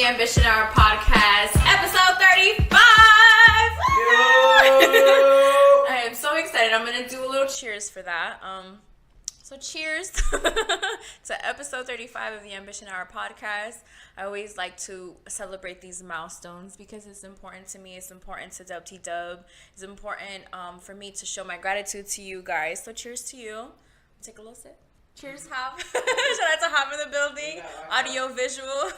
the Ambition Hour podcast, episode 35. I am so excited. I'm gonna do a little cheers for that. So cheers to episode 35 of the Ambition Hour podcast. I always like to celebrate these milestones because it's important to me. It's important to Dub. It's important for me to show my gratitude to you guys. So cheers to you. Take a little sip. Cheers, Hav. Shout out to Hav in the building. Audio, visual.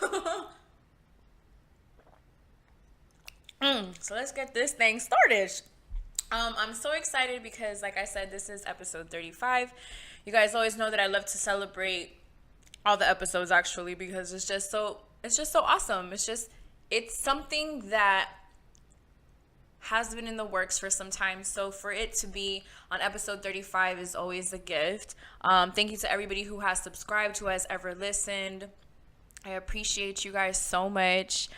So let's get this thing started. I'm so excited because, like I said, this is episode 35. You guys always know that I love to celebrate all the episodes, actually, because it's just so awesome. It's something that has been in the works for some time, so for it to be on episode 35 is always a gift. Thank you to everybody who has subscribed, who has ever listened. I appreciate you guys so much.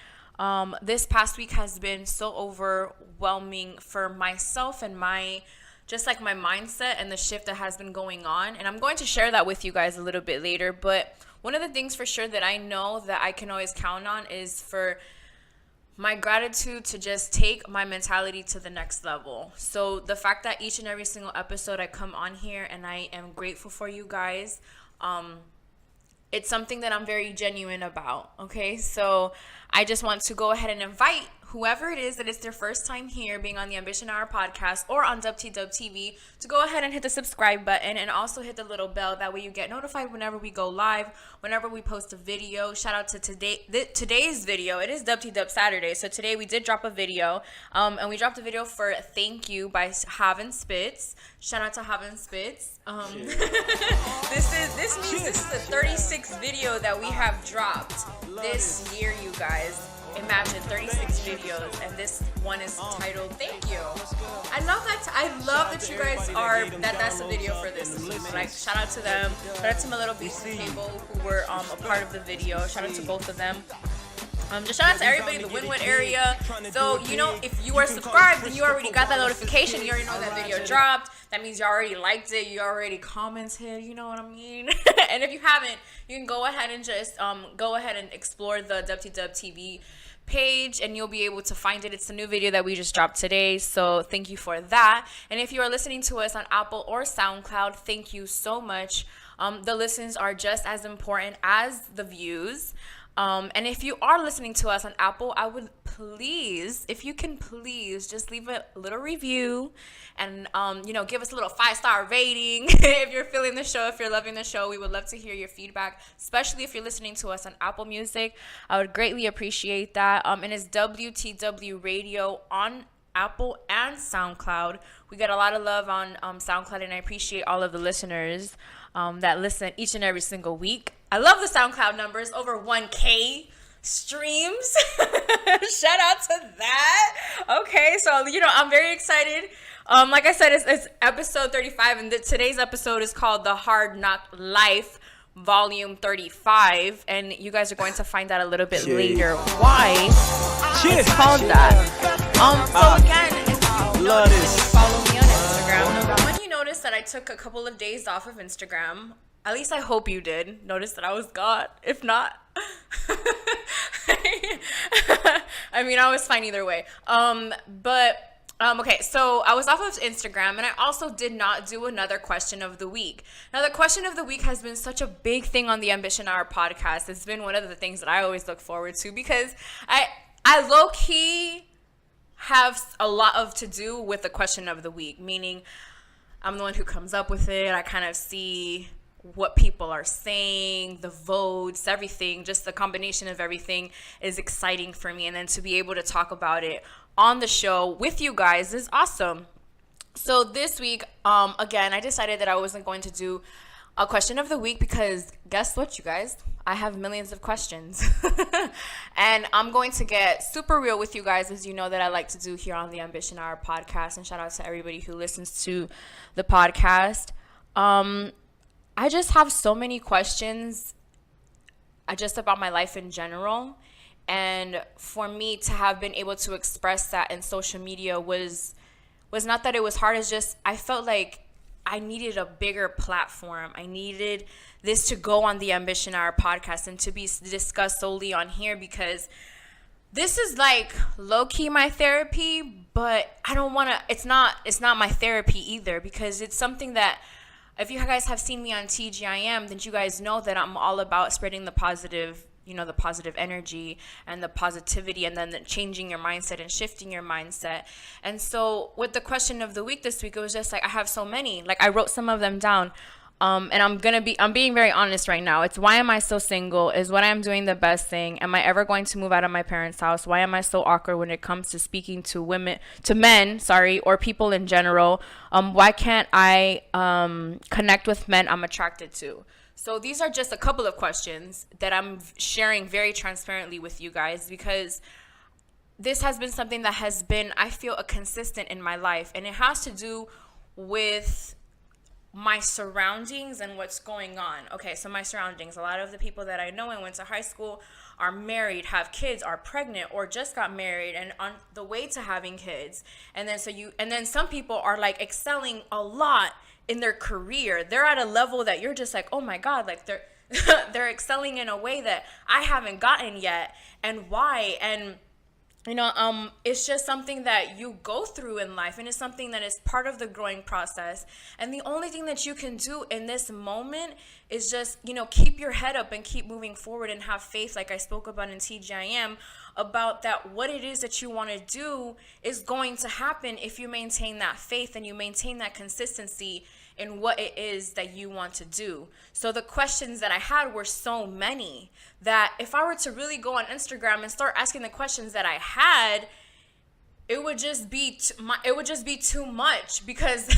This past week has been so overwhelming for myself and my mindset and the shift that has been going on, and I'm going to share that with you guys a little bit later. But one of the things for sure that I know that I can always count on is for my gratitude to just take my mentality to the next level. So the fact that each and every single episode I come on here and I am grateful for you guys, it's something that I'm very genuine about, okay? So I just want to go ahead and invite whoever it is that is their first time here being on the Ambition Hour podcast or on Dub TV to go ahead and hit the subscribe button and also hit the little bell. That way you get notified whenever we go live, whenever we post a video. Shout out to today's video. It is Dub Saturday. So today we did drop a video, and we dropped a video for Thank You by Havin Spitz. Shout out to Havin Spitz. This is the 36th video that we have dropped this year, you guys. Imagine 36 videos, and this one is titled Thank You. I love that you guys are that's the video for this week. Like, shout out to them. Shout out to my little beats and cable who were a part of the video. Shout out to both of them. Just shout out to everybody in the Wynwood area. So, if you are subscribed and you already got that notification, you already know that video dropped. That means you already liked it. You already commented. You know what I mean? And if you haven't, you can go ahead and just go ahead and explore the Dub TV page, and you'll be able to find it. It's a new video that we just dropped today, so thank you for that. And if you are listening to us on Apple or SoundCloud, thank you so much. The listens are just as important as the views. And if you are listening to us on Apple, I would please, if you can please, just leave a little review and, give us a little 5-star rating. If you're feeling the show, if you're loving the show, we would love to hear your feedback, especially if you're listening to us on Apple Music. I would greatly appreciate that. And it's WTW Radio on Apple and SoundCloud. We get a lot of love on SoundCloud, and I appreciate all of the listeners that listen each and every single week. I love the SoundCloud numbers, over 1K streams. Shout out to that. Okay, so I'm very excited. Like I said, it's episode 35, and today's episode is called The Hardknock Life, Volume 35, and you guys are going to find out a little bit later why it's called that. So again, if you follow me on Instagram, when you notice that I took a couple of days off of Instagram, at least I hope you did notice that I was gone. If not, I mean, I was fine either way. Okay, so I was off of Instagram, and I also did not do another question of the week. Now, the question of the week has been such a big thing on the Ambition Hour podcast. It's been one of the things that I always look forward to because I low-key have a lot of to do with the question of the week, meaning I'm the one who comes up with it. I kind of see what people are saying, the votes, everything, just the combination of everything is exciting for me. And then to be able to talk about it on the show with you guys is awesome. So this week, again, I decided that I wasn't going to do a question of the week because guess what, you guys? I have millions of questions. And I'm going to get super real with you guys, as you know that I like to do here on the Ambition Hour podcast. And shout out to everybody who listens to the podcast. I just have so many questions just about my life in general. And for me to have been able to express that in social media was not that it was hard. It's just I felt like I needed a bigger platform. I needed this to go on the Ambition Hour podcast and to be discussed solely on here, because this is like low-key my therapy, but I don't want to, it's not my therapy either, because it's something that, if you guys have seen me on TGIM, then you guys know that I'm all about spreading the positive, the positive energy and the positivity, and then changing your mindset and shifting your mindset. And so with the question of the week this week, it was just like, I have so many, like I wrote some of them down. And I'm being very honest right now. It's, why am I so single? Is what I'm doing the best thing? Am I ever going to move out of my parents' house? Why am I so awkward when it comes to speaking to men, or people in general? Why can't I connect with men I'm attracted to? So these are just a couple of questions that I'm sharing very transparently with you guys, because this has been something that has been, I feel, a consistent in my life, and it has to do with my surroundings and what's going on. Okay, so my surroundings, a lot of the people that I know and went to high school are married, have kids, are pregnant, or just got married and on the way to having kids. And then some people are like excelling a lot in their career. They're at a level that you're just like, oh my God, like they're excelling in a way that I haven't gotten yet. And why? And it's just something that you go through in life, and it's something that is part of the growing process. And the only thing that you can do in this moment is just, keep your head up and keep moving forward and have faith, like I spoke about in TGIM, about that what it is that you want to do is going to happen if you maintain that faith and you maintain that consistency in what it is that you want to do. So the questions that I had were so many that if I were to really go on Instagram and start asking the questions that I had, it would just be too much, because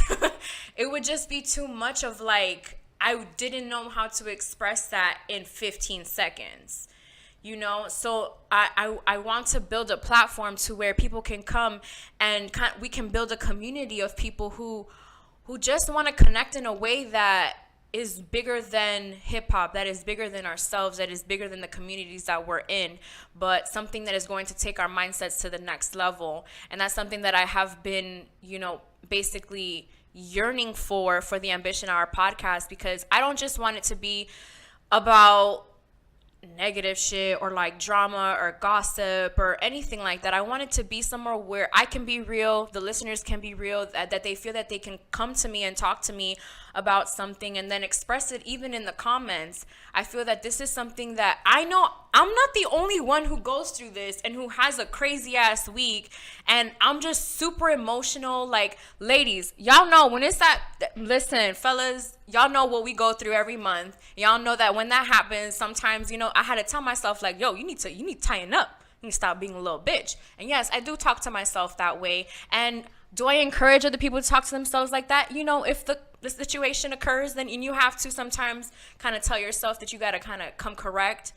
it would just be too much of like, I didn't know how to express that in 15 seconds. So I want to build a platform to where people can come and we can build a community of people who just want to connect in a way that is bigger than hip hop, that is bigger than ourselves, that is bigger than the communities that we're in, but something that is going to take our mindsets to the next level. And that's something that I have been, basically yearning for the Ambition Hour podcast, because I don't just want it to be about negative shit or like drama or gossip or anything like that. I want it to be somewhere where I can be real, the listeners can be real, that they feel that they can come to me and talk to me about something and then express it even in the comments. I feel that this is something that I know I'm not the only one who goes through this and who has a crazy ass week, and I'm just super emotional. Like, ladies, y'all know when it's that, listen, fellas, y'all know what we go through every month. Y'all know that when that happens, sometimes, I had to tell myself like, yo, you need to tighten up. You need to stop being a little bitch. And yes, I do talk to myself that way. And do I encourage other people to talk to themselves like that? If the situation occurs, then you have to sometimes kind of tell yourself that you got to kind of come correct.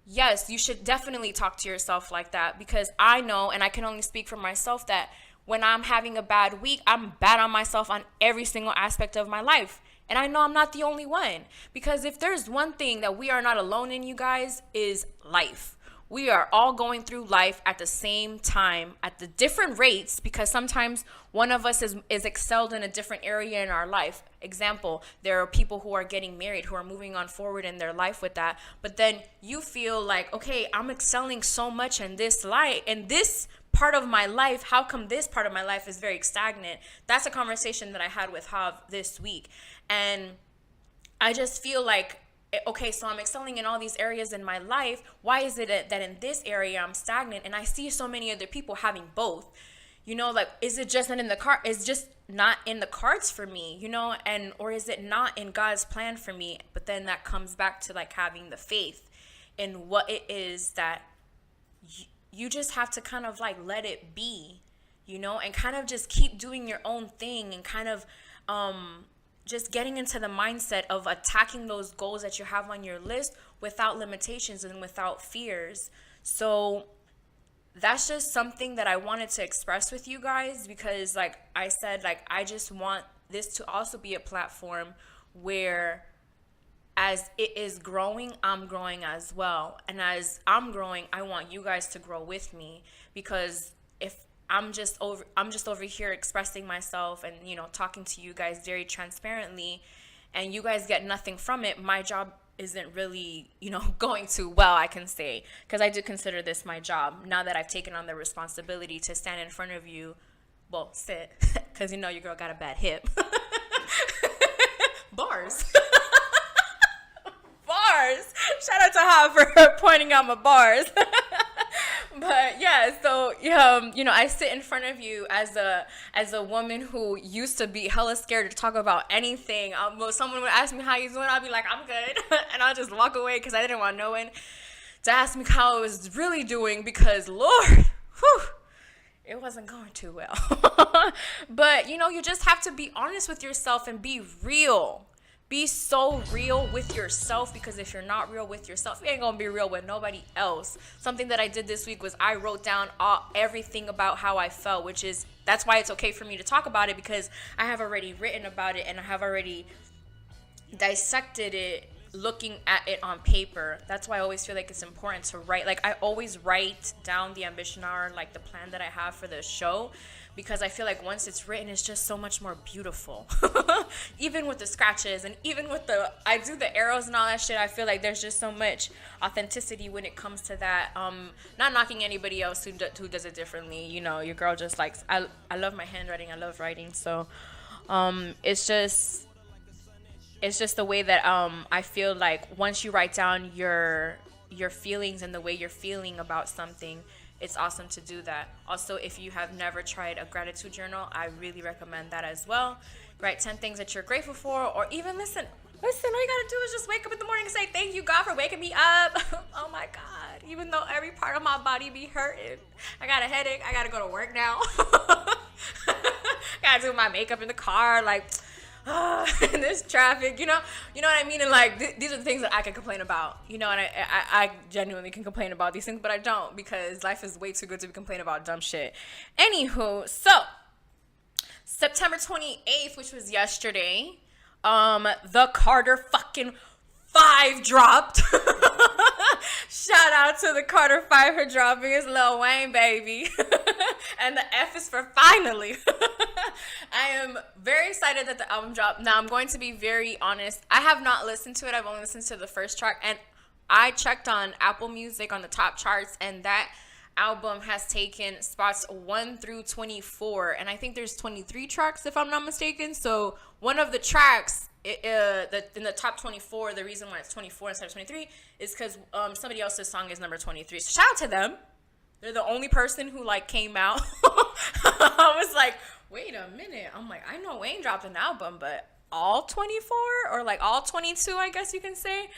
Yes, you should definitely talk to yourself like that, because I know, and I can only speak for myself, that when I'm having a bad week, I'm bad on myself on every single aspect of my life. And I know I'm not the only one, because if there's one thing that we are not alone in, you guys, is life. We are all going through life at the same time, at the different rates, because sometimes one of us is excelled in a different area in our life. Example, there are people who are getting married, who are moving on forward in their life with that. But then you feel like, okay, I'm excelling so much in this life, in this part of my life. How come this part of my life is very stagnant? That's a conversation that I had with Hav this week. And I just feel like, okay, so I'm excelling in all these areas in my life. Why is it that in this area I'm stagnant? And I see so many other people having both. Like, is it just not in the car? It's just not in the cards for me, and or is it not in God's plan for me? But then that comes back to like having the faith in what it is that you just have to kind of like let it be, and kind of just keep doing your own thing, and kind of just getting into the mindset of attacking those goals that you have on your list without limitations and without fears. So that's just something that I wanted to express with you guys, because like I said, like I just want this to also be a platform where as it is growing, I'm growing as well. And as I'm growing, I want you guys to grow with me, because if I'm just over here expressing myself and, you know, talking to you guys very transparently, and you guys get nothing from it. My job isn't really, you know, going too well, I can say, because I do consider this my job now that I've taken on the responsibility to stand in front of you. Well, sit, because you know your girl got a bad hip. Bars. Bars. Shout out to Ha for pointing out my bars. But yeah, so you know, I sit in front of you as a woman who used to be hella scared to talk about anything. Well, someone would ask me how you doing, I'll be like, I'm good, and I'll just walk away because I didn't want no one to ask me how I was really doing, because Lord, whew, it wasn't going too well. But you know, you just have to be honest with yourself and be real. Be so real with yourself, because if you're not real with yourself, you ain't gonna be real with nobody else. Something that I did this week was I wrote down everything about how I felt, that's why it's okay for me to talk about it, because I have already written about it and I have already dissected it, looking at it on paper. That's why I always feel like it's important to write. Like, I always write down the ambition hour, like the plan that I have for the show, because I feel like once it's written, it's just so much more beautiful. Even with the scratches and even with I do the arrows and all that shit, I feel like there's just so much authenticity when it comes to that. Not knocking anybody else who does it differently. You know, your girl just likes, I love my handwriting, I love writing. So it's just the way that I feel like once you write down your feelings and the way you're feeling about something, it's awesome to do that. Also, if you have never tried a gratitude journal, I really recommend that as well. Write 10 things that you're grateful for, or even listen, all you gotta do is just wake up in the morning and say, thank you, God, for waking me up. Oh my God, even though every part of my body be hurting. I got a headache, I gotta go to work now. Gotta do my makeup in the car, like, in this traffic, you know what I mean? And like, these are the things that I can complain about, you know, and I genuinely can complain about these things, but I don't, because life is way too good to be complaining about dumb shit. Anywho, so September 28th, which was yesterday, the Carter fucking 5 dropped. Shout out to the Carter 5 for dropping. It's Lil Wayne, baby. And the F is for finally. I am very excited that the album dropped. Now, I'm going to be very honest. I have not listened to it. I've only listened to the first track. And I checked on Apple Music on the top charts, and that album has taken spots 1 through 24. And I think there's 23 tracks, if I'm not mistaken. So one of the tracks in the top 24, the reason why it's 24 instead of 23 is because somebody else's song is number 23. So shout out to them. They're the only person who like came out. I was like, wait a minute. I'm like, I know Wayne dropped an album, but all 24 or like all 22, I guess you can say.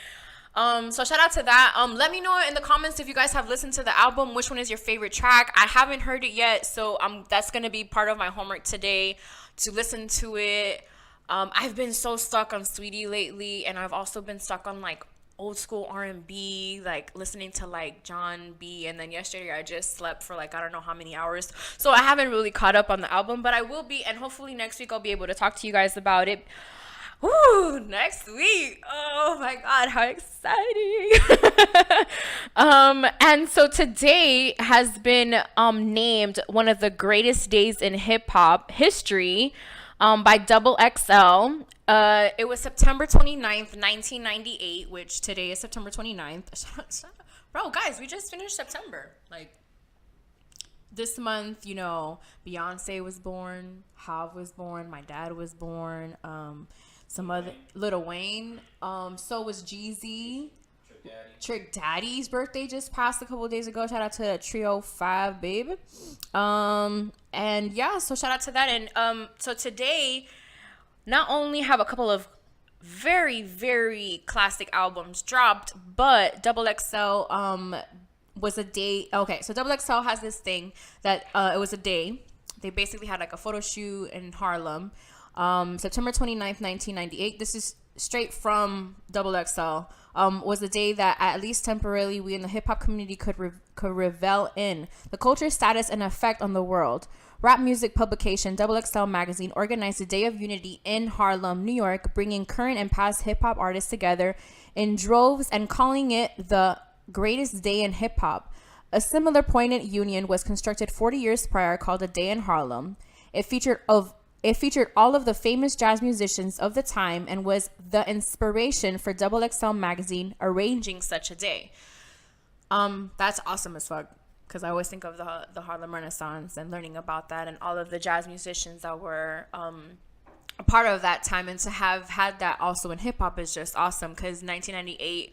So shout out to that. Let me know in the comments if you guys have listened to the album, which one is your favorite track. I haven't heard it yet, so that's gonna be part of my homework today, to listen to it. I've been so stuck on Sweetie lately, and I've also been stuck on like old school R&B, like listening to like John B. And then yesterday I just slept for like I don't know how many hours, so I haven't really caught up on the album, but I will be, and hopefully next week I'll be able to talk to you guys about it. Woo, next week. Oh my God, how exciting. And so today has been named one of the greatest days in hip hop history by Double XL. It was September 29th, 1998, which today is September 29th. Bro, guys, we just finished September. Like, this month, you know, Beyonce was born, Hav was born, my dad was born, some other, Lil Wayne, so was Jeezy. Trick Daddy's birthday just passed a couple of days ago. Shout out to Trio 5, babe. And yeah, so shout out to that. And so today, not only have a couple of very, very classic albums dropped, but Double XL was a day. Okay, so Double XL has this thing that it was a day. They basically had like a photo shoot in Harlem. September 29th, 1998. This is straight from Double XL. Was the day that, at least temporarily, we in the hip-hop community could revel in the culture, status, and effect on the world. Rap music publication Double XL Magazine organized a Day of Unity in Harlem, New York, bringing current and past hip-hop artists together in droves and calling it the greatest day in hip-hop. A similar poignant union was constructed 40 years prior called A Day in Harlem. It featured all of the famous jazz musicians of the time and was the inspiration for XXL magazine arranging such a day. That's awesome as fuck, because I always think of the Harlem Renaissance and learning about that and all of the jazz musicians that were a part of that time, and to have had that also in hip hop is just awesome, because 1998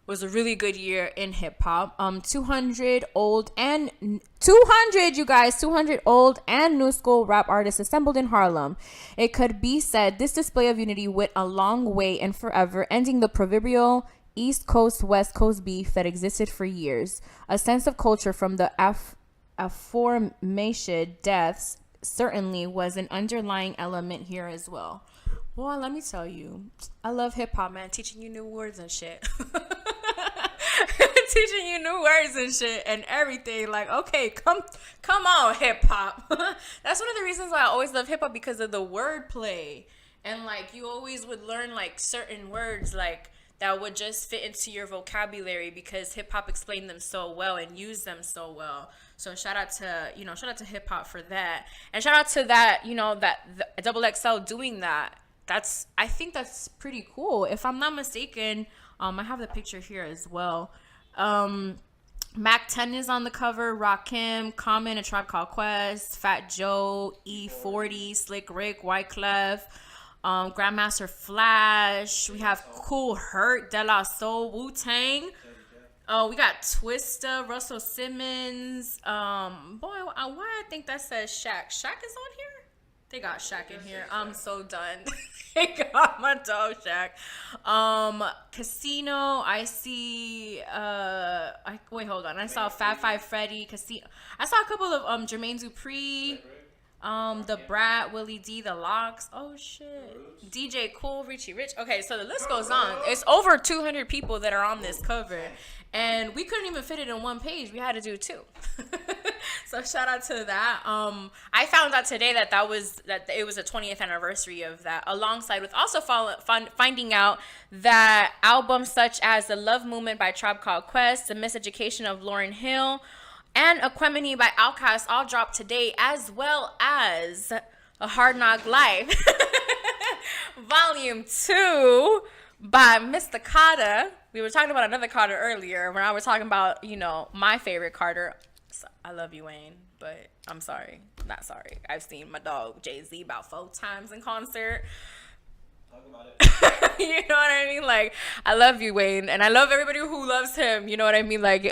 was a really good year in hip hop. 200 old and 200 old and new school rap artists assembled in Harlem. It could be said this display of unity went a long way and forever, ending the proverbial East Coast West Coast beef that existed for years. A sense of culture from the aforementioned deaths certainly was an underlying element here as well. Well, let me tell you, I love hip hop, man. Teaching you new words and shit. Teaching you new words and shit and everything. Like, okay, come on, hip hop. That's one of the reasons why I always love hip hop, because of the wordplay. And like, you always would learn like certain words like that would just fit into your vocabulary, because hip hop explained them so well and used them so well. So shout out to hip hop for that. And shout out to that, that the XXL doing that. I think that's pretty cool. If I'm not mistaken, I have the picture here as well. Mac 10 is on the cover, Rakim, Common, A Tribe Called Quest, Fat Joe, E40, Slick Rick, Wyclef, Grandmaster Flash. We have Cool Herc, De La Soul, Wu-Tang. We got Twista, Russell Simmons. Why I think that says Shaq. Shaq is on here? They got Shaq in here. I'm so done. They got my dog Shaq. Casino. I see. Wait, hold on. I saw Fat Five Freddy. Casino. I saw a couple of Jermaine Dupri. The Brat, Willie D, The Locks. Oh shit. DJ Cool, Richie Rich. Okay, so the list goes on. It's over 200 people that are on this cover, and we couldn't even fit it in one page. We had to do two. So shout out to that. I found out today that it was a 20th anniversary of that, alongside with also finding out that albums such as The Love Movement by Tribe Called Quest, The Miseducation of Lauryn Hill, and Equanimity by Outkast all dropped today, as well as A Hardknock Life Volume 2 by Mr. Carter. We were talking about another Carter earlier when I was talking about, my favorite Carter. So, I love you, Wayne, but I'm sorry. Not sorry. I've seen my dog Jay-Z about 4 times in concert. Talk about it. You know what I mean? Like, I love you, Wayne, and I love everybody who loves him. You know what I mean? Like,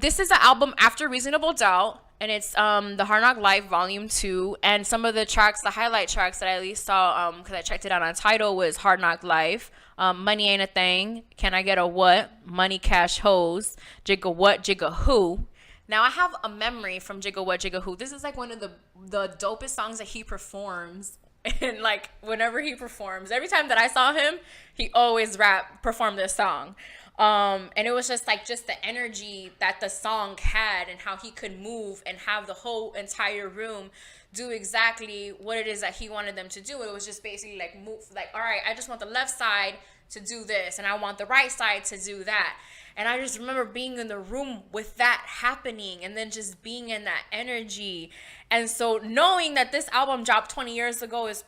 this is the album After Reasonable Doubt, and it's the Hardknock Live Volume 2, and some of the tracks, the highlight tracks that I at least saw, because I checked it out on Tidal, was Hardknock Live, Money Ain't a Thing, Can I Get a What, Money Cash Hoes, Jigga What, Jigga Who. Now, I have a memory from Jigga What, Jigga Who. This is like one of the dopest songs that he performs. And like, whenever he performs, every time that I saw him, he always performed this song. And it was just the energy that the song had, and how he could move and have the whole entire room do exactly what it is that he wanted them to do. It was just basically like, move, like, all right, I just want the left side to do this, and I want the right side to do that. And I just remember being in the room with that happening, and then just being in that energy. And so knowing that this album dropped 20 years ago is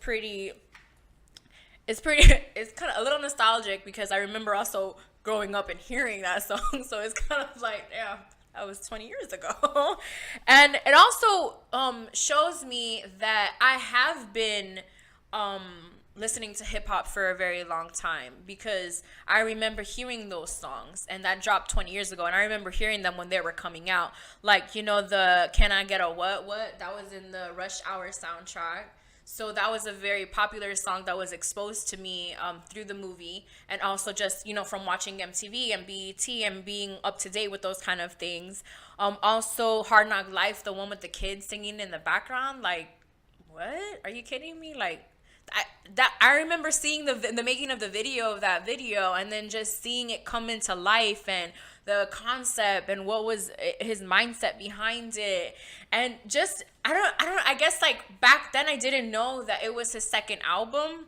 it's kind of a little nostalgic, because I remember also growing up and hearing that song. So it's kind of like, yeah, that was 20 years ago. And it also shows me that I have been listening to hip hop for a very long time, because I remember hearing those songs, and that dropped 20 years ago, and I remember hearing them when they were coming out. Like, the Can I Get a What, that was in the Rush Hour soundtrack. So that was a very popular song that was exposed to me through the movie, and also just, from watching MTV and BET and being up to date with those kind of things. Also, Hardknock Life, the one with the kids singing in the background. Like, what? Are you kidding me? Like, I remember seeing the making of the video of that video, and then just seeing it come into life, and the concept, and what was his mindset behind it. And just, I guess like back then I didn't know that it was his second album.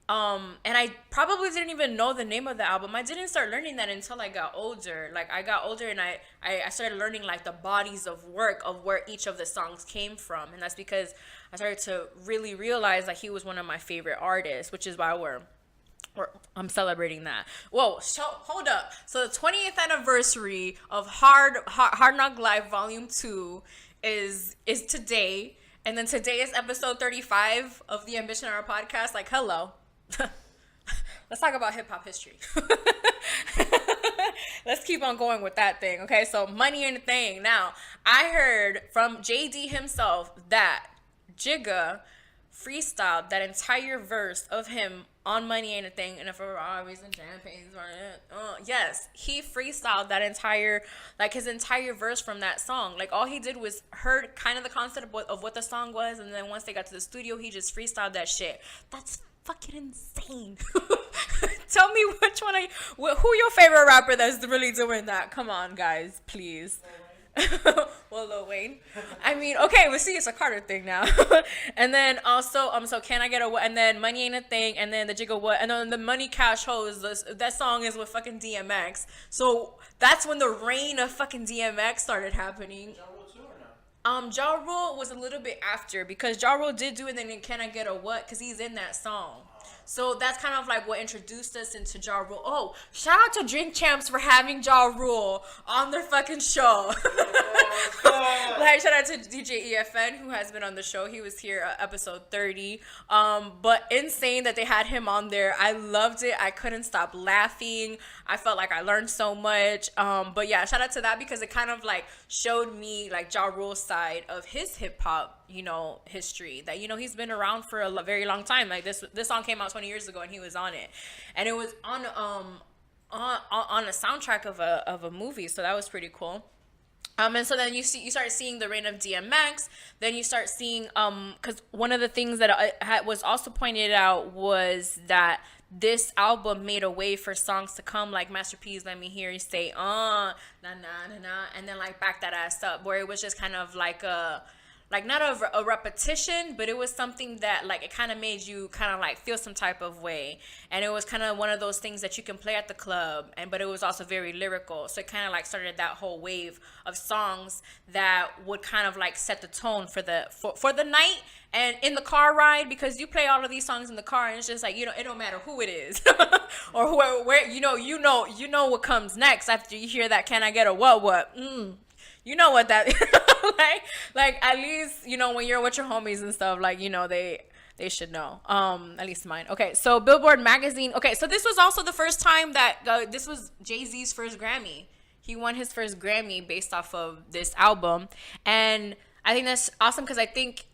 And I probably didn't even know the name of the album. I didn't start learning that until I got older. Like I got older and I started learning like the bodies of work of where each of the songs came from. And that's because I started to really realize that he was one of my favorite artists, which is why I'm celebrating that. Whoa, hold up. So the 20th anniversary of Hardknock Live Volume 2 is today. And then today is episode 35 of the Ambition Hour podcast. Like, hello. Let's talk about hip hop history. Let's keep on going with that thing. Okay, so Money Ain't a Thing. Now, I heard from JD himself that Jigga freestyled that entire verse of him on Money Ain't a Thing, and if Ferraris and champagnes on it. Yes, he freestyled that entire, like his entire verse from that song. Like all he did was heard kind of the concept of what the song was, and then once they got to the studio, he just freestyled that shit. That's fucking insane. Tell me who your favorite rapper that's really doing that? Come on, guys, please. Well, Lil Wayne. I mean, okay, but see, it's a Carter thing now. And then also, so Can I Get a What? And then Money Ain't a Thing. And then the Jigga What? And then the Money Cash Hoes. That song is with fucking DMX. So that's when the reign of fucking DMX started happening. Ja Rule was a little bit after because Ja Rule did do it. And then Can I Get a What? Because he's in that song. So that's kind of like what introduced us into Ja Rule. Oh, shout out to Drink Champs for having Ja Rule on their fucking show. Like, shout out to DJ EFN who has been on the show. He was here episode 30. But insane that they had him on there. I loved it. I couldn't stop laughing. I felt like I learned so much. But yeah, shout out to that because it kind of like showed me like Ja Rule's side of his hip hop, history. That, he's been around for a very long time. Like this song came out 20 years ago and he was on it. And it was on a soundtrack of a movie. So that was pretty cool. And so then you start seeing the reign of DMX. Then you start seeing, because one of the things that was also pointed out was that this album made a way for songs to come like Master P's Let Me Hear You Say, nah, nah, nah, nah, and then like back that ass up, where it was just kind of like not a repetition, but it was something that like it kind of made you kind of like feel some type of way. And it was kind of one of those things that you can play at the club, but it was also very lyrical. So it kind of like started that whole wave of songs that would kind of like set the tone for the night and in the car ride, because you play all of these songs in the car and it's just like, it don't matter who it is or where you know what comes next after you hear that Can I Get a What? You know what that like at least when you're with your homies and stuff, like they should know, at least mine. Okay, so Billboard magazine. Okay, so this was also the first time that this was Jay-Z's first Grammy. He won his first Grammy based off of this album, and I think that's awesome because I think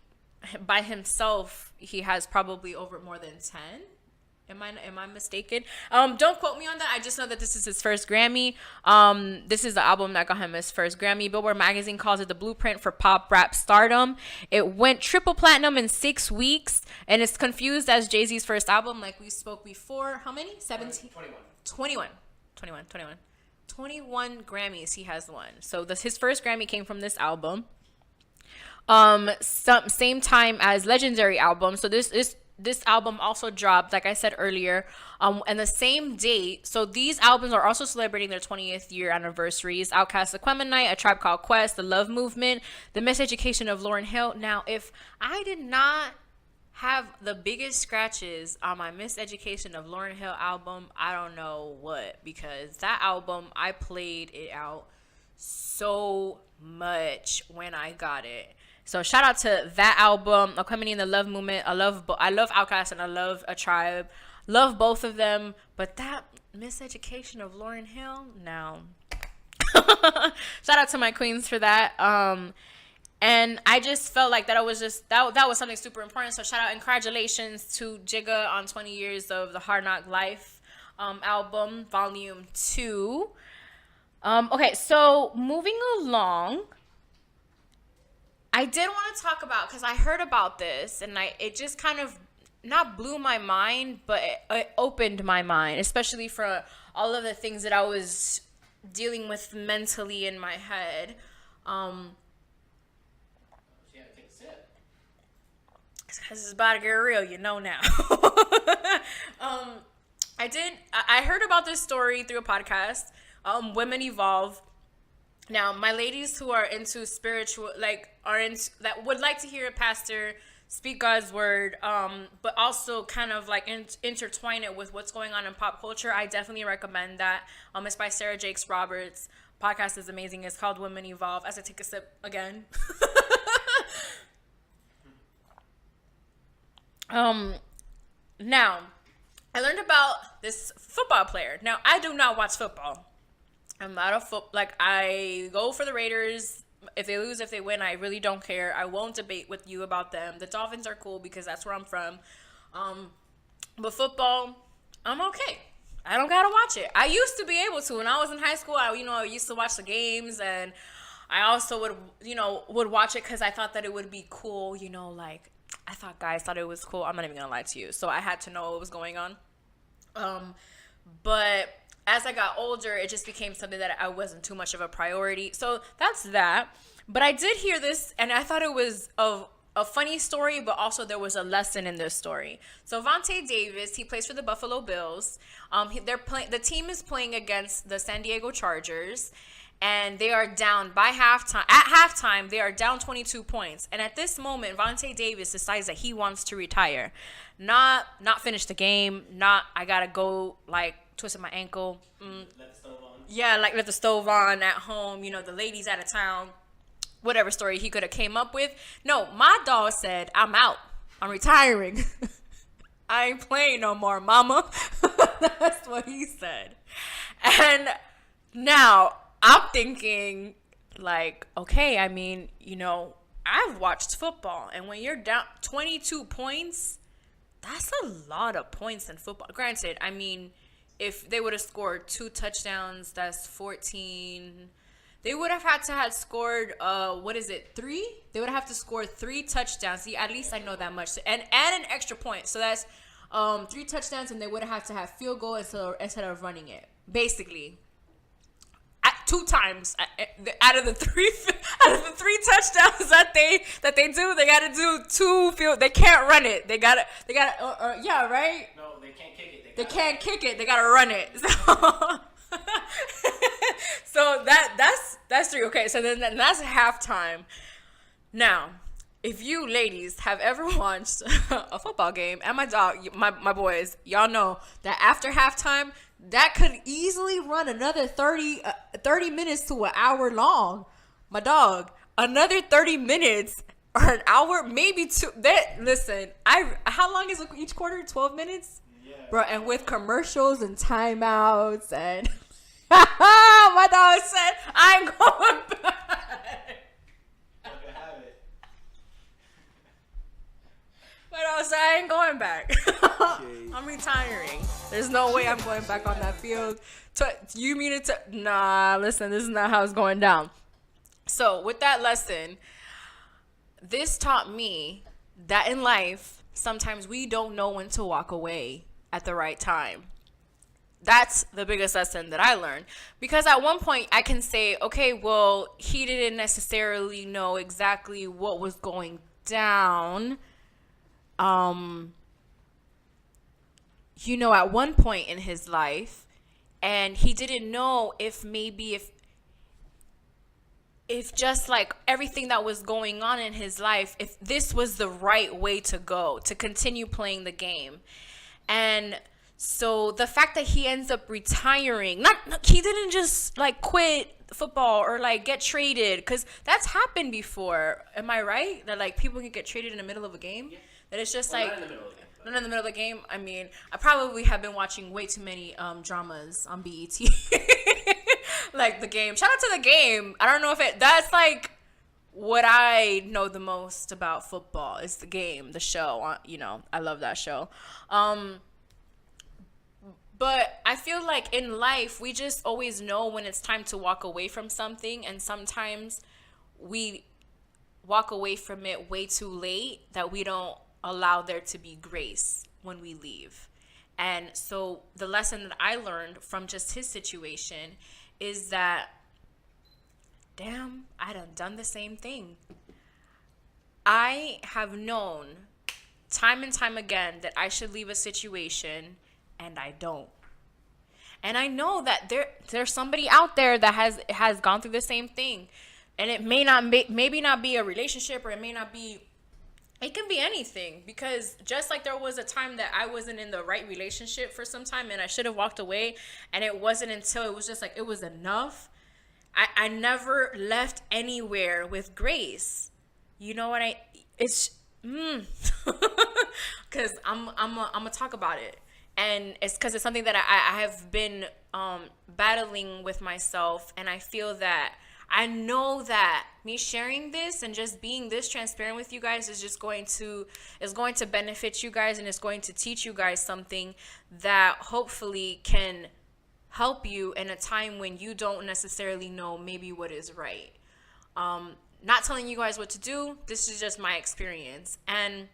by himself he has probably over more than 10. Am I mistaken? Don't quote me on that. I just know that this is his first Grammy. This is the album that got him his first Grammy. Billboard magazine calls it the blueprint for pop rap stardom. It went triple platinum in 6 weeks, and it's confused as Jay-Z's first album, like we spoke before. How many? 17? 21 Grammys he has won. So his first Grammy came from this album. Same time as Legendary album. So this album also dropped, like I said earlier, and the same date. So these albums are also celebrating their 20th year anniversaries. Outkast, Aquemini, A Tribe Called Quest, The Love Movement, The Miseducation of Lauryn Hill. Now, if I did not have the biggest scratches on my Miseducation of Lauryn Hill album, I don't know what, because that album, I played it out so much when I got it. So shout out to that album, Coming in the Love Movement. I love Outkast and I love A Tribe. Love both of them. But that Miseducation of Lauryn Hill, no. Shout out to my queens for that. And I just felt like that was just that was something super important. So shout out and congratulations to Jigga on 20 years of the Hardknock Life album, Volume 2. Okay, so moving along, I did want to talk about, because I heard about this and it just kind of not blew my mind, but it opened my mind, especially for all of the things that I was dealing with mentally in my head. This is about to get real, you know now. I heard about this story through a podcast, Women Evolve. Now, my ladies who are into spiritual, that would like to hear a pastor speak God's word, but also kind of like intertwine it with what's going on in pop culture, I definitely recommend that. It's by Sarah Jakes Roberts. Podcast is amazing. It's called Women Evolve. As I take a sip again. Now, I learned about this football player. Now, I do not watch football. I'm not I go for the Raiders. If they lose, if they win, I really don't care. I won't debate with you about them. The Dolphins are cool because that's where I'm from. But football, I'm okay. I don't gotta watch it. I used to be able to. When I was in high school, I used to watch the games, and I also would watch it because I thought that it would be cool, I thought guys thought it was cool. I'm not even gonna lie to you. So I had to know what was going on. But as I got older, it just became something that I wasn't too much of a priority. So that's that. But I did hear this, and I thought it was a funny story, but also there was a lesson in this story. So Vontae Davis, he plays for the Buffalo Bills. The team is playing against the San Diego Chargers, and they are down by halftime. At halftime, they are down 22 points. And at this moment, Vontae Davis decides that he wants to retire. Not finish the game. I gotta go, twisted my ankle. Let the stove on. Yeah, let the stove on at home. The ladies out of town. Whatever story he could have came up with. No, my dog said, I'm out. I'm retiring. I ain't playing no more, mama. That's what he said. And now I'm thinking, okay, I've watched football. And when you're down 22 points, that's a lot of points in football. Granted, if they would have scored 2 touchdowns, that's 14. They would have had to have scored, 3? They would have to score 3 touchdowns. See, at least I know that much. And an extra point. So that's 3 touchdowns, and they would have to have field goal instead of running it. Basically, 2 times out of the 3 touchdowns that they do, they got to do 2 field. They can't run it. They got yeah, right? No, they can't kick it. They can't kick it. They got to run it. So that's 3. Okay, so then that's halftime. Now, if you ladies have ever watched a football game, and my dog, my boys, y'all know that after halftime, that could easily run another 30 minutes to an hour long. My dog, another 30 minutes or an hour, maybe 2. Listen, how long is each quarter? 12 minutes? Yeah. Bro, and with commercials and timeouts and my dog said, I ain't going back. Have it. My dog said, I ain't going back. I'm retiring. There's no way I'm going back on that field. You mean it to... Nah, listen, this is not how it's going down. So with that lesson, this taught me that in life, sometimes we don't know when to walk away at the right time. That's the biggest lesson that I learned. Because at one point I can say, okay, well, he didn't necessarily know exactly what was going down. At one point in his life, and he didn't know if just like everything that was going on in his life, if this was the right way to go, to continue playing the game. And so the fact that he ends up retiring, he didn't just quit football or get traded, because that's happened before. Am I right? That people can get traded in the middle of a game? Yeah. That it's just not in the middle of the game. Not in the middle of the game. I probably have been watching way too many dramas on BET. The Game. Shout out to The Game. I don't know if that's what I know the most about football is The Game, the show. I love that show. But I feel like in life, we just always know when it's time to walk away from something. And sometimes we walk away from it way too late, that we don't allow there to be grace when we leave. And so the lesson that I learned from just his situation is that, damn, I done the same thing. I have known time and time again that I should leave a situation, and I don't. And I know that there's somebody out there that has gone through the same thing. And it maybe not be a relationship, or it can be anything, because just like there was a time that I wasn't in the right relationship for some time and I should have walked away, and it wasn't until it was just like it was enough. I never left anywhere with grace. You know what it's because I'm gonna talk about it, and it's because it's something that I have been battling with myself, and I feel that I know that me sharing this and just being this transparent with you guys is going to benefit you guys, and it's going to teach you guys something that hopefully can help you in a time when you don't necessarily know maybe what is right. Not telling you guys what to do. This is just my experience. And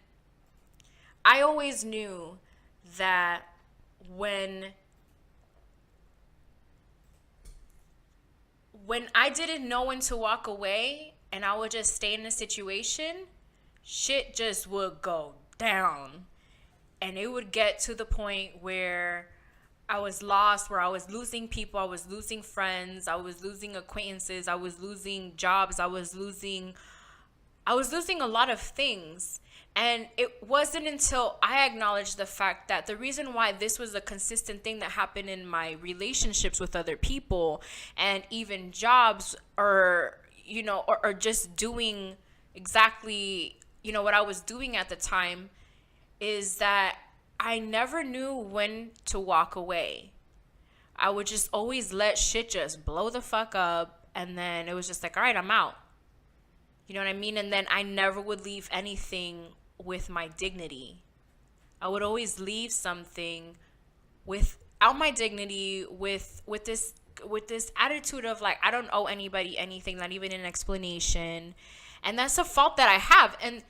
I always knew that when I didn't know when to walk away and I would just stay in a situation, shit just would go down. And it would get to the point where I was lost, where I was losing people, I was losing friends, I was losing acquaintances, I was losing jobs, I was losing a lot of things. And it wasn't until I acknowledged the fact that the reason why this was a consistent thing that happened in my relationships with other people, and even jobs, or just doing exactly what I was doing at the time, is that I never knew when to walk away. I would just always let shit just blow the fuck up, and then it was just like, all right, I'm out. You know what I mean? And then I never would leave anything with my dignity. I would always leave something without my dignity, with this attitude of like, I don't owe anybody anything, not even an explanation. And that's a fault that I have. And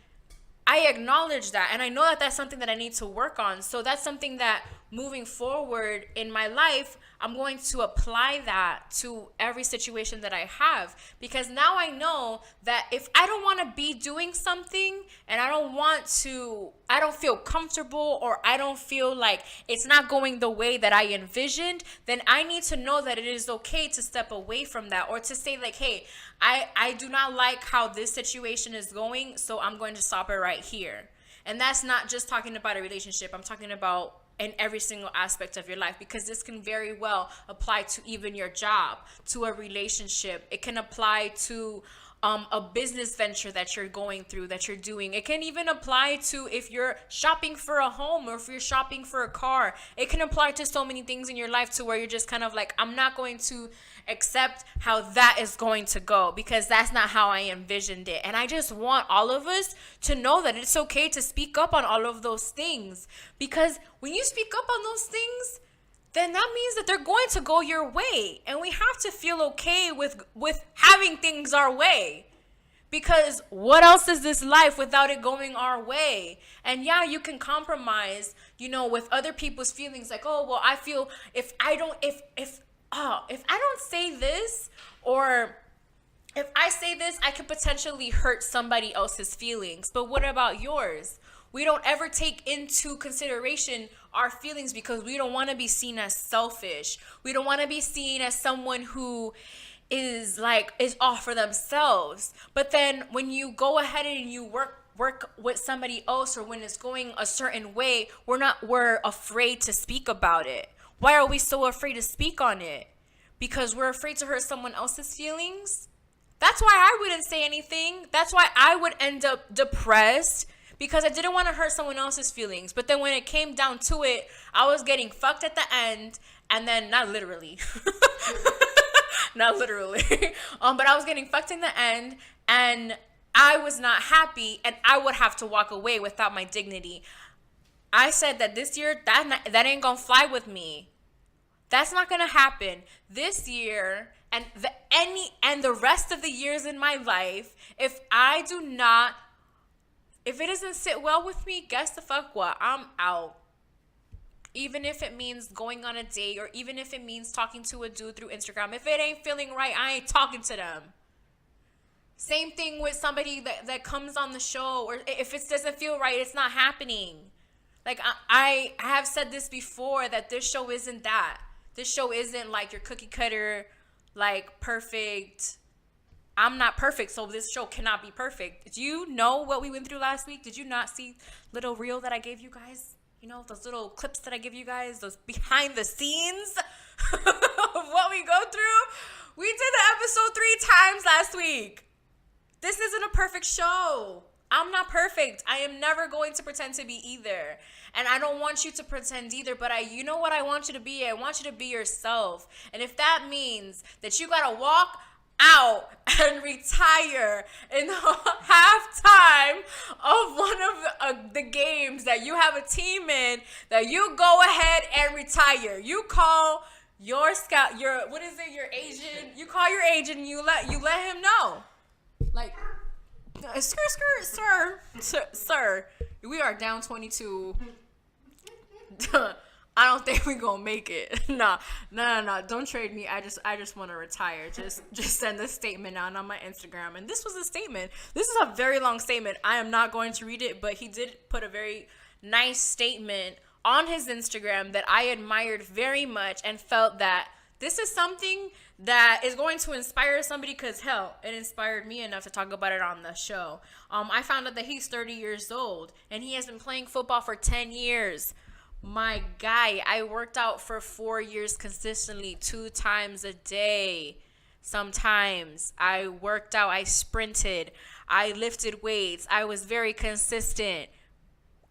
I acknowledge that, and I know that that's something that I need to work on. So that's something that moving forward in my life, I'm going to apply that to every situation that I have, because now I know that if I don't want to be doing something, and I don't feel comfortable, or I don't feel like it's not going the way that I envisioned, then I need to know that it is okay to step away from that, or to say like, hey, I do not like how this situation is going, so I'm going to stop it right here. And that's not just talking about a relationship. I'm talking about in every single aspect of your life, because this can very well apply to even your job, to a relationship. It can apply to a business venture that you're going through, that you're doing. It can even apply to if you're shopping for a home, or if you're shopping for a car. It can apply to so many things in your life, to where you're just kind of like, I'm not going to accept how that is going to go, because that's not how I envisioned it. And I just want all of us to know that it's okay to speak up on all of those things, because when you speak up on those things, then that means that they're going to go your way. And we have to feel okay with having things our way. Because what else is this life without it going our way? And yeah, you can compromise, with other people's feelings. Like, oh, well, I feel if I don't say this, or if I say this, I could potentially hurt somebody else's feelings. But what about yours? We don't ever take into consideration our feelings, because we don't want to be seen as selfish. We don't want to be seen as someone who is all for themselves. But then when you go ahead and you work with somebody else, or when it's going a certain way, we're afraid to speak about it. Why are we so afraid to speak on it? Because we're afraid to hurt someone else's feelings? That's why I wouldn't say anything. That's why I would end up depressed, because I didn't want to hurt someone else's feelings. But then when it came down to it, I was getting fucked at the end. And then, not literally. Not literally. But I was getting fucked in the end. And I was not happy. And I would have to walk away without my dignity. I said that this year, that ain't going to fly with me. That's not going to happen. This year, and the rest of the years in my life, if it doesn't sit well with me, guess the fuck what? I'm out. Even if it means going on a date, or even if it means talking to a dude through Instagram. If it ain't feeling right, I ain't talking to them. Same thing with somebody that comes on the show, or if it doesn't feel right, it's not happening. Like, I have said this before, that this show isn't that. This show isn't like your cookie cutter, like, perfect. I'm not perfect, so this show cannot be perfect. Did you know what we went through last week? Did you not see little reel that I gave you guys? You know, those little clips that I give you guys, those behind the scenes of what we go through? We did the episode 3 times last week. This isn't a perfect show. I'm not perfect. I am never going to pretend to be either. And I don't want you to pretend either, but you know what I want you to be? I want you to be yourself. And if that means that you gotta walk out and retire in the halftime of one of the games that you have a team in, that you go ahead and retire. You call your scout, your agent. You call your agent and you let him know. Like, sir, we are down 22. I don't think we're gonna make it. No, don't trade me. I just want to retire. Just send this statement out on my Instagram. And this was a statement. This is a very long statement. I am not going to read it, but he did put a very nice statement on his Instagram that I admired very much and felt that this is something that is going to inspire somebody, because hell, it inspired me enough to talk about it on the show. I found out that he's 30 years old and he has been playing football for 10 years. My guy, I worked out for 4 years consistently, 2 times a day. Sometimes I worked out, I sprinted, I lifted weights, I was very consistent.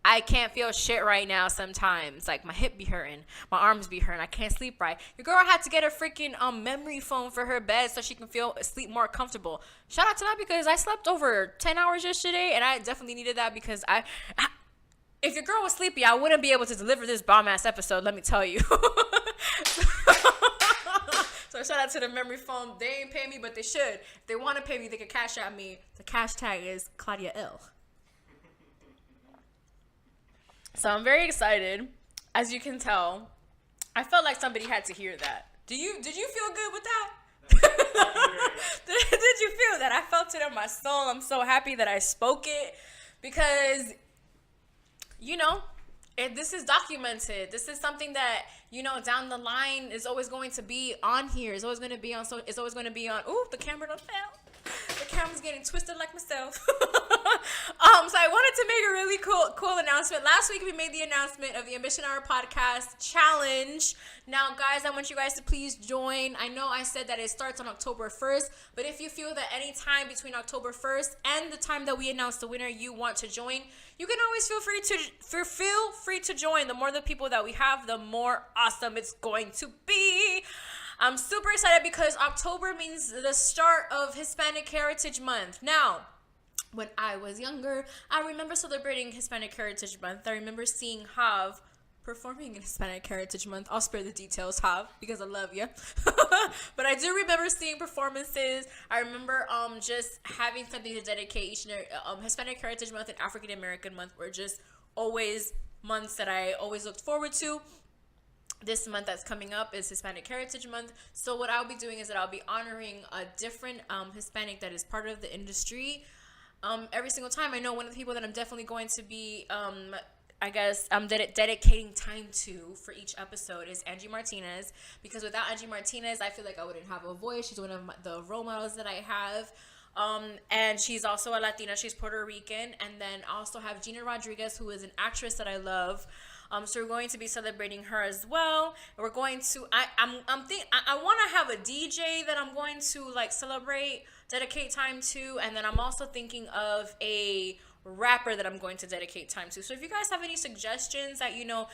I can't feel shit right now sometimes. Like, my hip be hurting, my arms be hurting, I can't sleep right. Your girl had to get a freaking memory foam for her bed so she can sleep more comfortable. Shout out to that, because I slept over 10 hours yesterday, and I definitely needed that, because if your girl was sleepy, I wouldn't be able to deliver this bomb-ass episode, let me tell you. So shout out to the memory foam. They ain't pay me, but they should. If they want to pay me, they can cash out me. The cash tag is Claudia L. So I'm very excited. As you can tell, I felt like somebody had to hear that. Did you feel good with that? Did you feel that? I felt it in my soul. I'm so happy that I spoke it, because, you know, this is documented. This is something that, you know, down the line is always going to be on here. It's always going to be on. So it's always going to be on. Ooh, the camera done fell. The camera's getting twisted like myself. So I wanted to make a really cool announcement. Last week we made the announcement of the Ambition Hour Podcast Challenge. Now, guys, I want you guys to please join. I know I said that it starts on October 1st, but if you feel that any time between October 1st and the time that we announce the winner you want to join, you can always feel free to join. The more the people that we have, the more awesome it's going to be. I'm super excited because October means the start of Hispanic Heritage Month. Now, when I was younger, I remember celebrating Hispanic Heritage Month. I remember seeing Hav performing in Hispanic Heritage Month. I'll spare the details, Hav, because I love you. But I do remember seeing performances. I remember just having something to dedicate each Hispanic Heritage Month and African American Month were just always months that I always looked forward to. This month that's coming up is Hispanic Heritage Month. So what I'll be doing is that I'll be honoring a different Hispanic that is part of the industry every single time. I know one of the people that I'm definitely going to be, I'm dedicating time to for each episode is Angie Martinez, because without Angie Martinez, I feel like I wouldn't have a voice. She's one of the role models that I have. And she's also a Latina. She's Puerto Rican. And then also have Gina Rodriguez, who is an actress that I love. So we're going to be celebrating her as well. We're going to, I want to have a DJ that I'm going to like celebrate, dedicate time to. And then I'm also thinking of a rapper that I'm going to dedicate time to. So if you guys have any suggestions that, you know,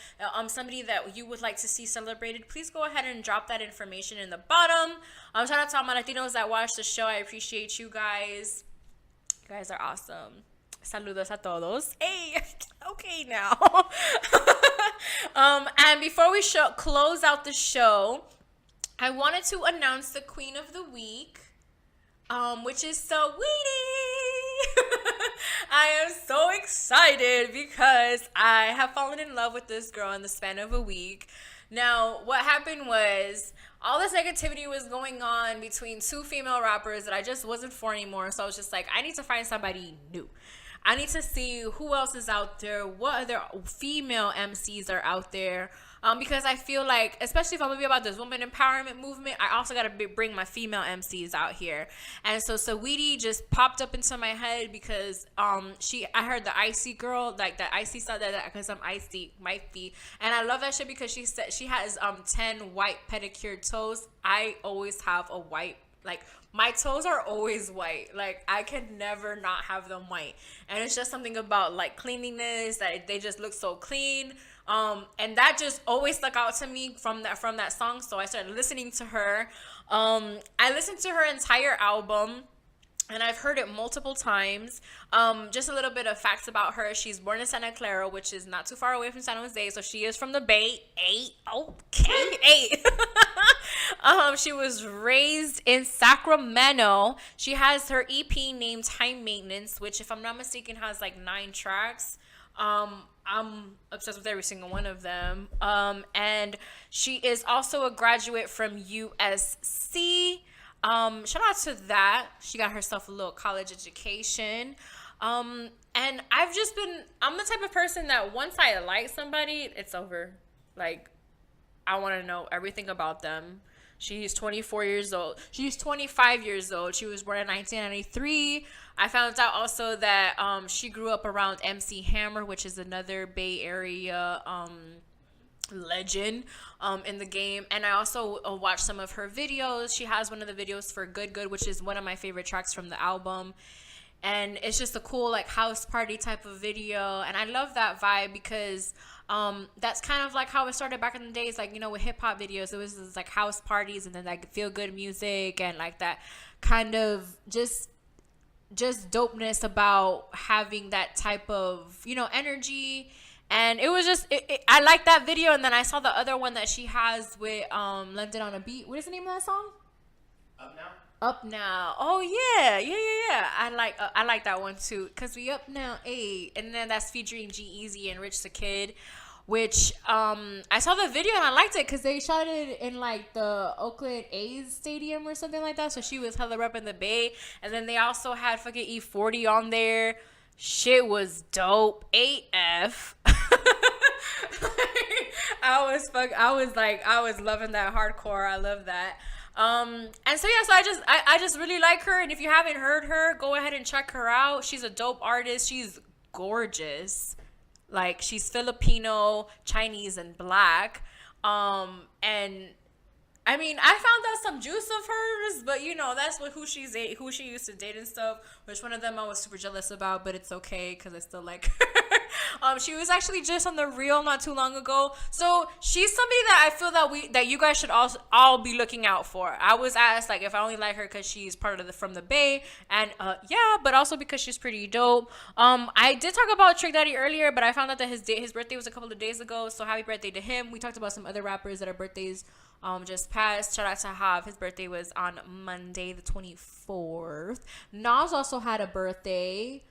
somebody that you would like to see celebrated, please go ahead and drop that information in the bottom. Shout out to all my Latinos that watch the show. I appreciate you guys. You guys are awesome. Saludos a todos. Hey, okay now. And before we close out the show, I wanted to announce the Queen of the Week, which is Saweetie. I am so excited because I have fallen in love with this girl in the span of a week. Now, what happened was all this negativity was going on between two female rappers that I just wasn't for anymore. So I was just like, I need to find somebody new. I need to see who else is out there, what other female MCs are out there. Because I feel like, especially if I'm gonna be about this woman empowerment movement, I also gotta bring my female MCs out here. And so Saweetie just popped up into my head because I heard the icy girl, like that icy stuff, that because I'm icy might be, and I love that shit because she said she has 10 white pedicured toes. I always have a white, like, my toes are always white. Like, I can never not have them white. And it's just something about, like, cleanliness, that they just look so clean. And that just always stuck out to me from that song. So I started listening to her. I listened to her entire album, and I've heard it multiple times. Just a little bit of facts about her. She's born in Santa Clara, which is not too far away from San Jose. So she is from the Bay. She was raised in Sacramento. She has her EP named Time Maintenance, which, if I'm not mistaken, has like 9 tracks. I'm obsessed with every single one of them. And she is also a graduate from USC. Shout out to that. She got herself a little college education. And I'm the type of person that once I like somebody, it's over. Like, I want to know everything about them. She's 24 years old. She's 25 years old. She was born in 1993. I found out also that she grew up around MC Hammer, which is another Bay Area legend in the game. And I also watched some of her videos. She has one of the videos for Good Good, which is one of my favorite tracks from the album. And it's just a cool, like, house party type of video. And I love that vibe because that's kind of like how it started back in the days, like, you know, with hip-hop videos. It was just like house parties and then like feel good music and like that kind of just dopeness about having that type of, you know, energy. And it was just I liked that video. And then I saw the other one that she has with London on a Beat. What is the name of that song? Up Now. Oh yeah. I like that one too, cause we up now, and then that's featuring G-Eazy and Rich the Kid, which I saw the video and I liked it because they shot it in like the Oakland A's stadium or something like that. So she was hella repping the Bay, and then they also had fucking E40 on there. Shit was dope AF. I was loving that hardcore. I love that. And so yeah, so I just really like her, and if you haven't heard her, go ahead and check her out. She's a dope artist. She's gorgeous. Like, she's Filipino, Chinese, and black. And I mean, I found out some juice of hers, but you know, that's who she used to date and stuff, which one of them I was super jealous about, but it's okay because I still like her. She was actually just on The Real not too long ago. So she's somebody that I feel that you guys should all be looking out for. I was asked, like, if I only like her because she's part of from the Bay, and yeah, but also because she's pretty dope. I did talk about Trick Daddy earlier, but I found out that his birthday was a couple of days ago, so happy birthday to him. We talked about some other rappers that are birthdays just passed. Shout out to Hav. His birthday was on Monday the 24th. Nas also had a birthday.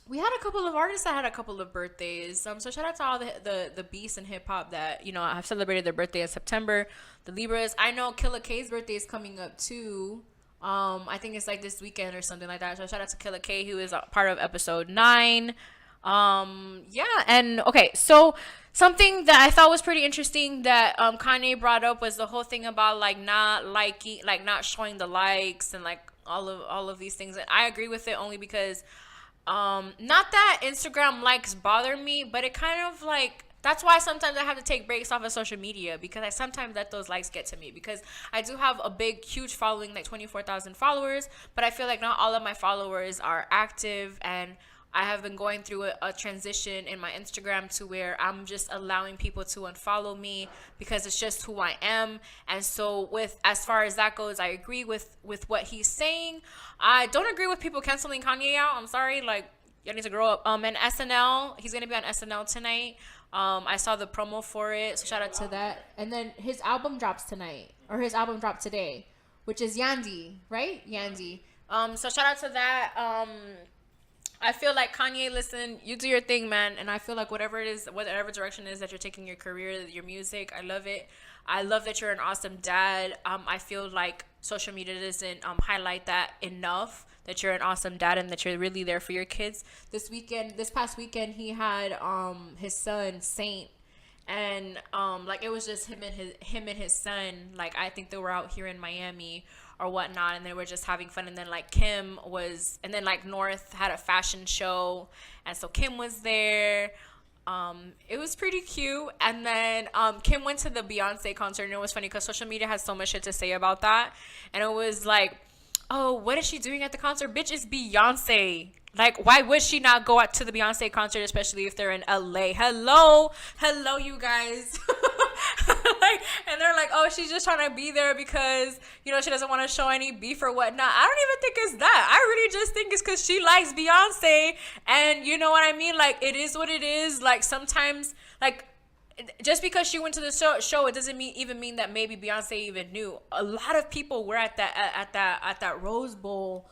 We had a couple of artists that had a couple of birthdays. So shout out to all the beasts in hip hop that, you know, have celebrated their birthday in September. The Libras. I know Killa K's birthday is coming up too. I think it's like this weekend or something like that. So shout out to Killa K, who is a part of episode 9. Yeah, and okay, so something that I thought was pretty interesting that Kanye brought up was the whole thing about like not liking, like not showing the likes and like all of these things. And I agree with it only because not that Instagram likes bother me, but it kind of like, that's why sometimes I have to take breaks off of social media, because I sometimes let those likes get to me, because I do have a big, huge following, like 24,000 followers, but I feel like not all of my followers are active, and I have been going through a transition in my Instagram to where I'm just allowing people to unfollow me because it's just who I am. And so as far as that goes, I agree with what he's saying. I don't agree with people canceling Kanye out. I'm sorry, like, you need to grow up. And SNL, he's gonna be on SNL tonight. I saw the promo for it, so shout out to that. And then his album drops tonight, or his album dropped today, which is Yandy, right? Yandy. So shout out to that. I feel like Kanye, listen, you do your thing, man. And I feel like whatever it is, whatever direction it is that you're taking your career, your music, I love it. I love that you're an awesome dad. I feel like social media doesn't highlight that enough. That you're an awesome dad and that you're really there for your kids. This past weekend, he had his son Saint, and like it was just him and his son. Like I think they were out here in Miami or whatnot, and they were just having fun. And then like Kim was, and then like North had a fashion show, and so Kim was there. It was pretty cute. And then Kim went to the Beyonce concert, and it was funny because social media has so much shit to say about that, and it was like, oh, what is she doing at the concert? Bitch, it's Beyonce. Like, why would she not go out to the Beyonce concert, especially if they're in LA? Hello, you guys. Like, and they're like, oh, she's just trying to be there because, you know, she doesn't want to show any beef or whatnot. I don't even think it's that. I really just think it's because she likes Beyonce. And you know what I mean? Like, it is what it is. Like, sometimes, like, just because she went to the show, it doesn't even mean that maybe Beyonce even knew. A lot of people were at that Rose Bowl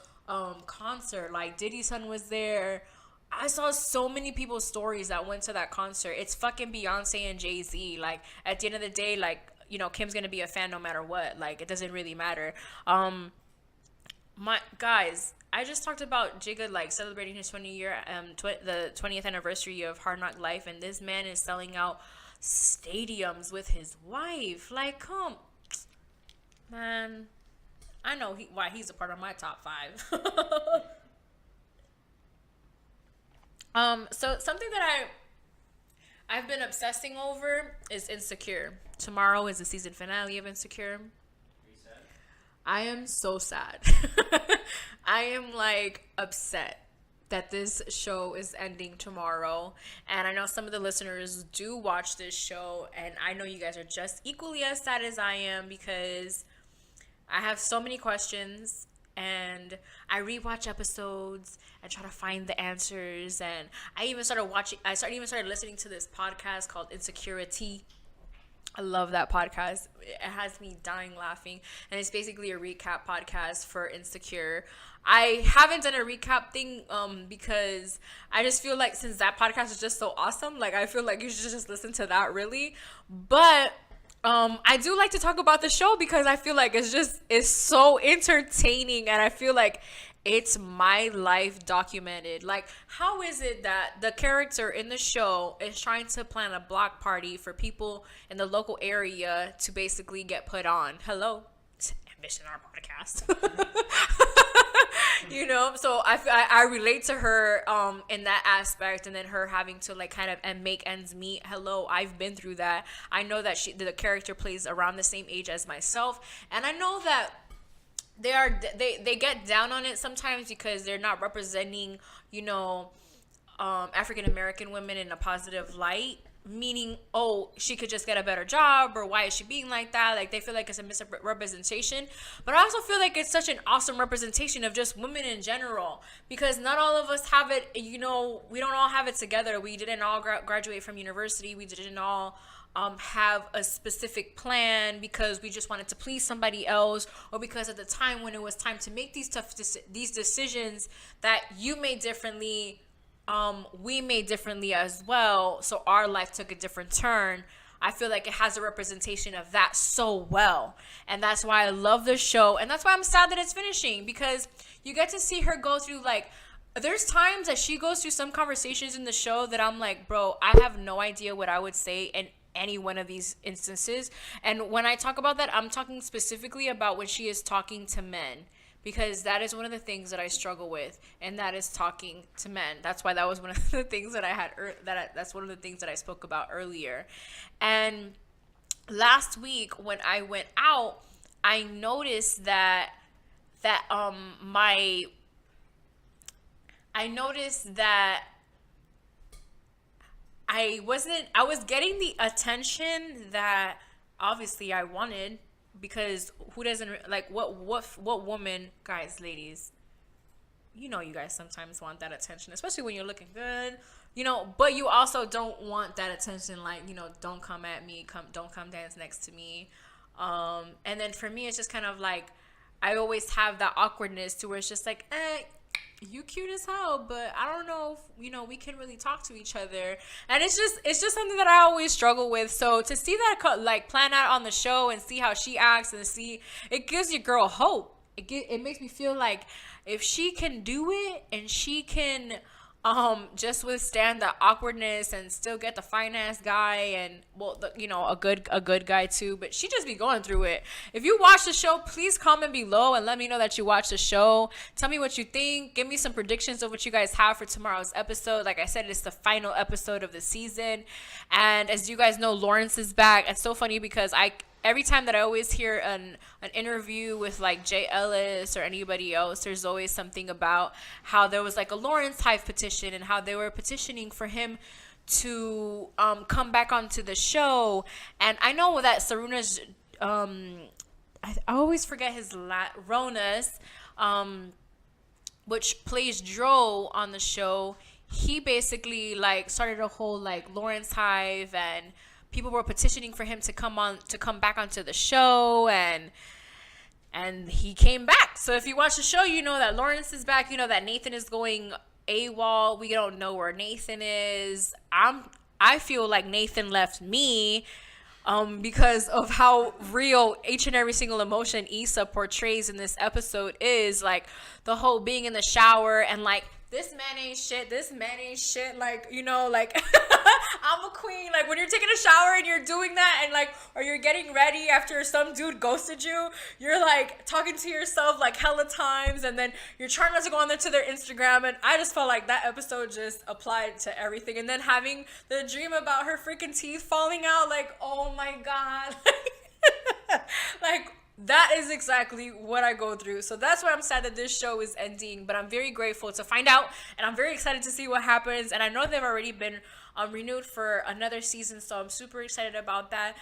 concert. Like Diddy's son was there. I saw so many people's stories that went to that concert. It's fucking Beyonce and Jay-Z. Like at the end of the day, like, you know, Kim's gonna be a fan no matter what. Like it doesn't really matter. My guys, I just talked about Jigga like celebrating his the 20th anniversary of Hardknock Life, and this man is selling out stadiums with his wife. Like, come, man. I know why he's a part of my top 5. So something that I've been obsessing over is Insecure. Tomorrow is the season finale of Insecure. I am so sad. I am like upset that this show is ending tomorrow. And I know some of the listeners do watch this show, and I know you guys are just equally as sad as I am because I have so many questions, and I rewatch episodes and try to find the answers. And I even started listening to this podcast called Insecurity. I love that podcast. It has me dying laughing. And it's basically a recap podcast for Insecure. I haven't done a recap thing because I just feel like since that podcast is just so awesome, like I feel like you should just listen to that really. But I do like to talk about the show because I feel like it's so entertaining, and I feel like it's my life documented. Like, how is it that the character in the show is trying to plan a block party for people in the local area to basically get put on? Hello, it's ambition, our podcast. You know, so I relate to her in that aspect, and then her having to like kind of and make ends meet. Hello, I've been through that. I know that the character plays around the same age as myself, and I know that they get down on it sometimes because they're not representing, you know, African American women in a positive light. Meaning, oh, she could just get a better job, or why is she being like that? Like, they feel like it's a misrepresentation. But I also feel like it's such an awesome representation of just women in general, because not all of us have it, you know, we don't all have it together. We didn't all graduate from university. We didn't all have a specific plan because we just wanted to please somebody else, or because at the time when it was time to make these these decisions that you made differently, we made differently as well, so our life took a different turn. I feel like it has a representation of that so well, and that's why I love the show, and that's why I'm sad that it's finishing, because you get to see her go through, like, there's times that she goes through some conversations in the show that I'm like, bro, I have no idea what I would say in any one of these instances. And when I talk about that, I'm talking specifically about when she is talking to men, because that is one of the things that I struggle with, and that is talking to men. That's why that was one of the things that I had that's one of the things that I spoke about earlier. And last week when I went out, I noticed that I was getting the attention that obviously I wanted, because who doesn't, like, what woman, guys, ladies, you know, you guys sometimes want that attention, especially when you're looking good, you know, but you also don't want that attention, like, you know, don't come at me, don't come dance next to me. And then for me, it's just kind of like, I always have that awkwardness to where it's just like, you cute as hell, but I don't know if, we can really talk to each other. And it's just something that I always struggle with. So to see that like plan out on the show and see how she acts and see, it gives your girl hope. It makes me feel like if she can do it and she can just withstand the awkwardness and still get the finance guy and a good guy too, but she just be going through it. If you watch the show, please comment below and let me know that you watched the show. Tell me what you think. Give me some predictions of what you guys have for tomorrow's episode. Like I said, it's the final episode of the season, and as you guys know, Lawrence is back. It's so funny because every time that I always hear an interview with like Jay Ellis or anybody else, there's always something about how there was like a Lawrence Hive petition and how they were petitioning for him to come back onto the show. And I know that Saruna's, I always forget his Ronas, which plays Dro on the show. He basically like started a whole like Lawrence Hive, and people were petitioning for him to come back onto the show, and he came back. So if you watch the show, you know that Lawrence is back. You know that Nathan is going AWOL. We don't know where Nathan is. I feel like Nathan left me because of how real each and every single emotion Issa portrays in this episode is. Like the whole being in the shower and like, this man ain't shit, like, like, I'm a queen. Like, when you're taking a shower and you're doing that and, like, or you're getting ready after some dude ghosted you, you're, like, talking to yourself, like, hella times, and then you're trying not to go on there to their Instagram, and I just felt like that episode just applied to everything. And then having the dream about her freaking teeth falling out, like, oh, my God. Like, that is exactly what I go through. So that's why I'm sad that this show is ending. But I'm very grateful to find out. And I'm very excited to see what happens. And I know they've already been renewed for another season. So I'm super excited about that.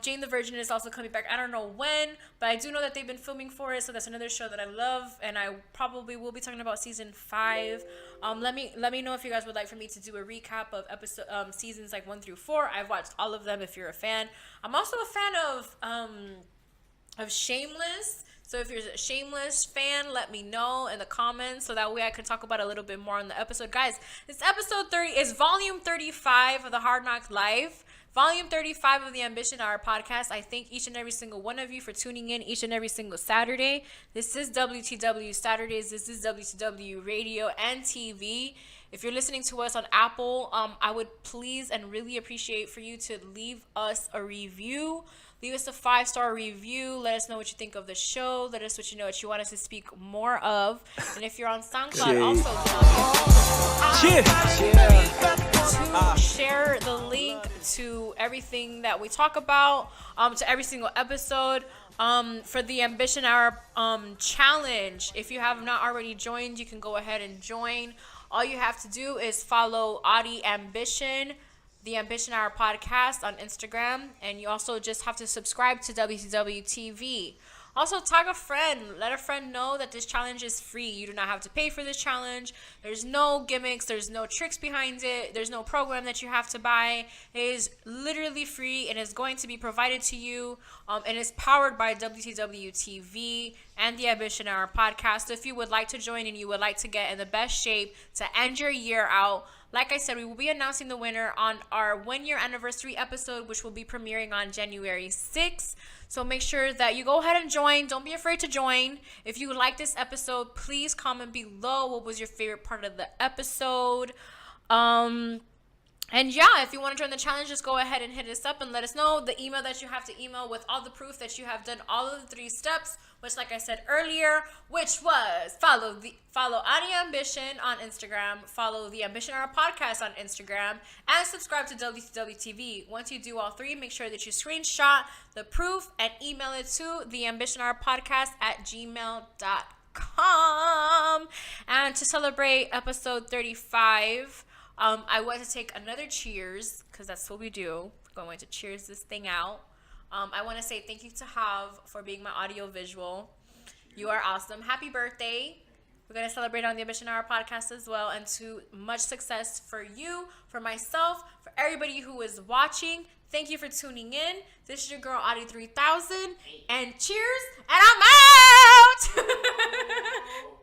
Jane the Virgin is also coming back. I don't know when. But I do know that they've been filming for it. So that's another show that I love. And I probably will be talking about season 5. Let me know if you guys would like for me to do a recap of seasons like 1 through 4. I've watched all of them if you're a fan. I'm also a fan of Shameless. So if you're a Shameless fan, let me know in the comments so that way I can talk about it a little bit more on the episode. Guys, this episode 30 is volume 35 of the Hardknock Live. Volume 35 of the Ambition Hour podcast. I thank each and every single one of you for tuning in each and every single Saturday. This is WTW Saturdays. This is WTW Radio and TV. If you're listening to us on Apple, I would please and really appreciate for you to leave us a review. Leave us a 5-star review. Let us know what you think of the show. Let us know what you want us to speak more of. And if you're on SoundCloud, also to share the link to everything that we talk about, to every single episode. For the Ambition Hour challenge. If you have not already joined, you can go ahead and join. All you have to do is follow AuDii Ambition, the Ambition Hour podcast on Instagram, and you also just have to subscribe to WTW TV. Also, tag a friend. Let a friend know that this challenge is free. You do not have to pay for this challenge. There's no gimmicks. There's no tricks behind it. There's no program that you have to buy. It is literally free and is going to be provided to you. And it's powered by WTW TV and the Ambition Hour podcast. So if you would like to join and you would like to get in the best shape to end your year out, like I said, we will be announcing the winner on our 1-year anniversary episode, which will be premiering on January 6th. So make sure that you go ahead and join. Don't be afraid to join. If you like this episode, please comment below what was your favorite part of the episode. And yeah, if you want to join the challenge, just go ahead and hit us up and let us know the email that you have to email with all the proof that you have done all of the 3 steps, which, like I said earlier, which was follow AuDii Ambition on Instagram, follow the Ambition Hour podcast on Instagram, and subscribe to WTW TV. Once you do all 3, make sure that you screenshot the proof and email it to the Ambition Hour podcast at gmail.com. And to celebrate episode 35, I want to take another cheers, because that's what we do. We're going to cheers this thing out. I want to say thank you to Hav for being my audio visual. You are awesome. Happy birthday. We're going to celebrate on the Ambition Hour podcast as well. And to much success for you, for myself, for everybody who is watching. Thank you for tuning in. This is your girl, AuDii 3000. And cheers. And I'm out.